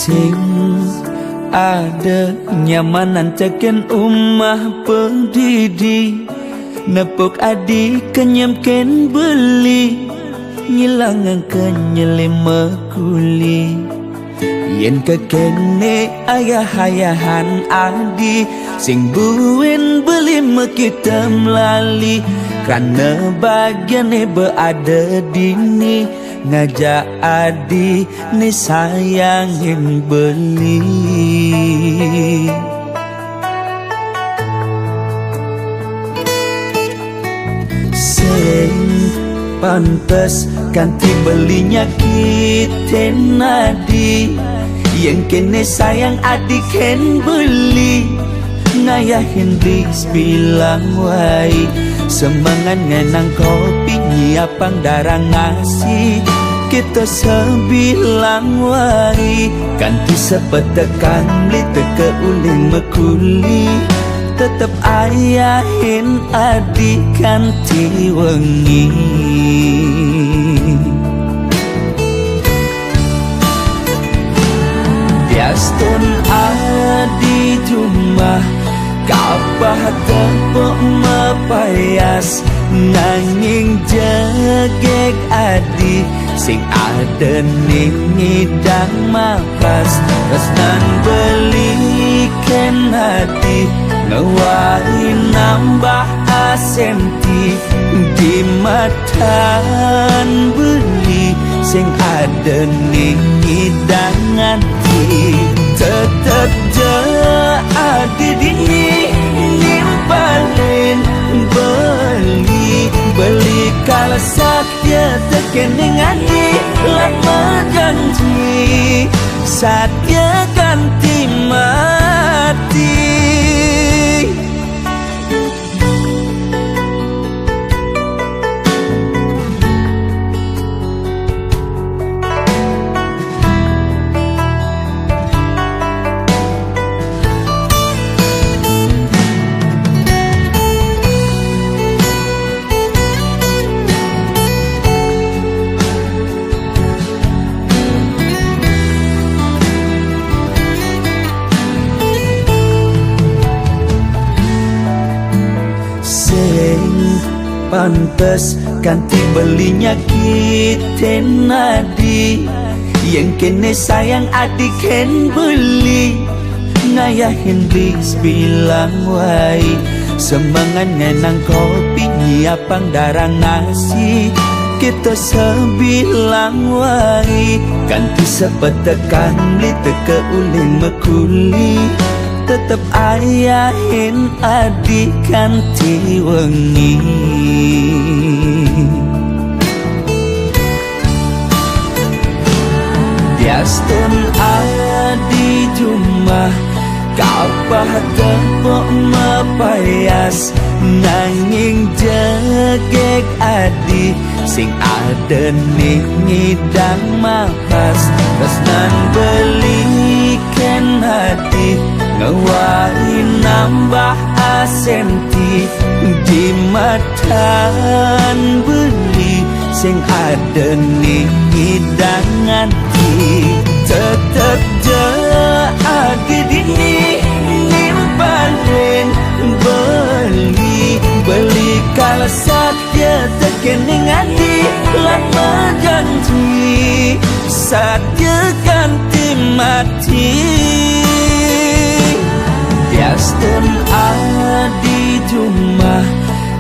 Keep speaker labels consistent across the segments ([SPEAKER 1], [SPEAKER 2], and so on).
[SPEAKER 1] sing ada nyamanan teken umah pendidi nepok adik kenyamken beli ngilangan kenyelima kuli yen kekene ayah-ayahan adi sing buin beli kita melali karena bagiannya berada dini ngajak adi ni sayangin beli sing pantes ganti belinya kita nadi yang kene sayang adik ken beli ngayahin bis bilang wai semangat ngenang kopi nyiapang darah ngasih kita sebilang wai ganti sepetekan li teke uling mekuli tetep ayahin adik ganti wengi biastun adi jumah kabah tepuk mepayas nanging jegek adi sing ada ning ngidang makas resnan beliken hati ngewai nambah asenti di matan beli sing ada ning ngidang tetep je adi dini nimpalin beli kalau sakya tekening adi lama janji sakya ganti mati pantes ganti belinya kita nadi yang kene sayang adik ken beli ngayahin bis bilang wai semangat ngenang kopi nyiapang darah ngasih kita sebilang wai ganti sepetekan li teke uling mekuli tetep ayahin adik ganti wengi biastun adi jumah kabah tepuk mepayas nanging jegek adi sing ada ning ngidang makas resnan beliken hati ngewai nambah asenti di matan beli sing ada ning ngidang tetep je adi dini nimpalin beli kalau sakya tekening adi lama janji sakya ganti mati biastun adi jumah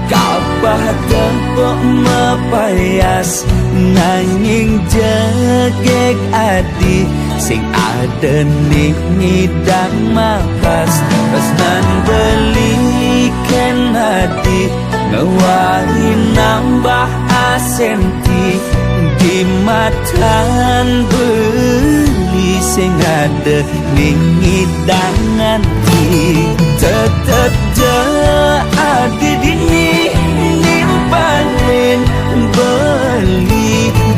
[SPEAKER 1] kabah tepuk mepayas nanging jegek adi sing ada ning ngidang makas resnan beliken hati ngewai nambah asenti di matan beli sing ada ning ngidang tetep je adi dini nimpalin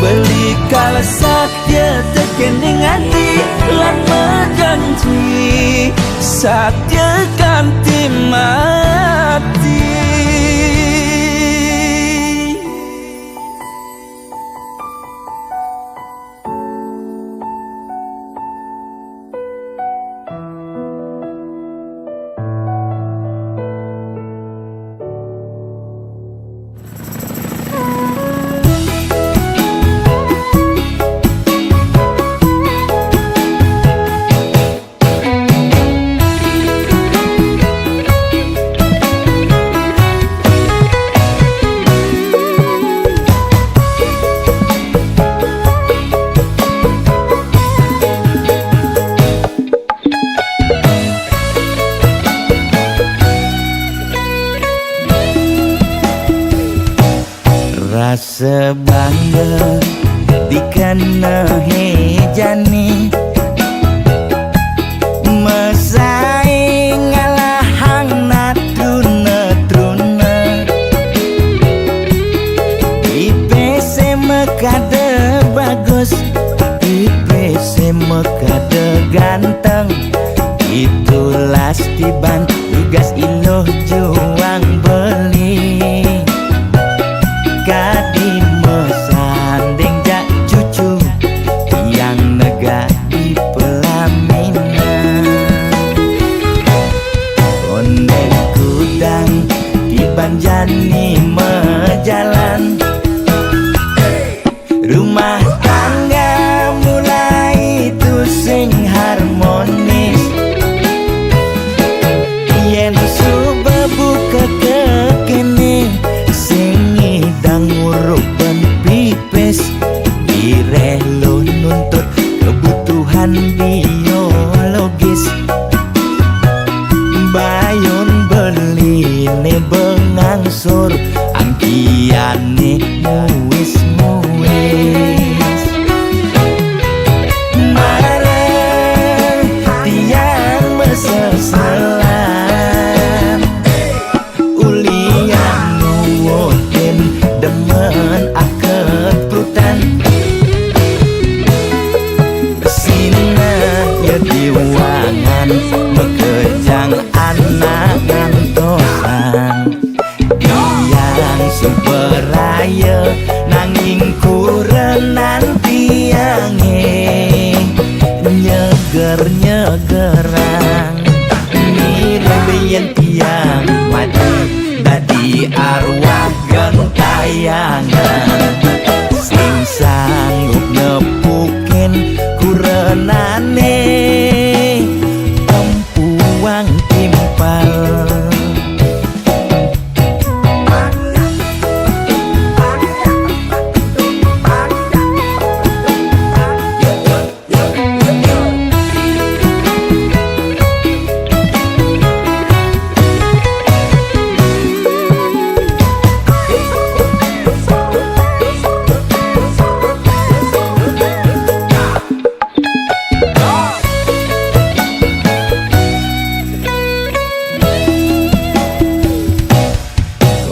[SPEAKER 1] beli kalau sakya tekening adi lama janji sakya ganti mati sebangga dikena hejani mesai ngalahang natruna IPC mekade bagus IPC mekade ganteng itulah tiban tugas iloh juang beli kadi mesanding jak cucu yang nega di pelaminan onden kudang di banjani mejalan rumah tangga mulai tusing harmonis yen suba buka kekene sing ngidang nguruk ben pipis direlo nuntut kebutuhan biologis bayon beli ne bengangsur angkiane muis marah tiang meseselan ulian nuwotin demen akeprutan sina ya diwangan bekejang anak ngantosan yang superaya nanging kurenan tiange nyeger-nyegerang mirip tiang mati dadi arwah gentayangan sing sanggup nepukin kurenane empuang timpal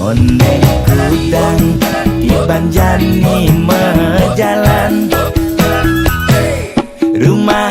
[SPEAKER 1] ondeng kudang di banjani mejalan rumah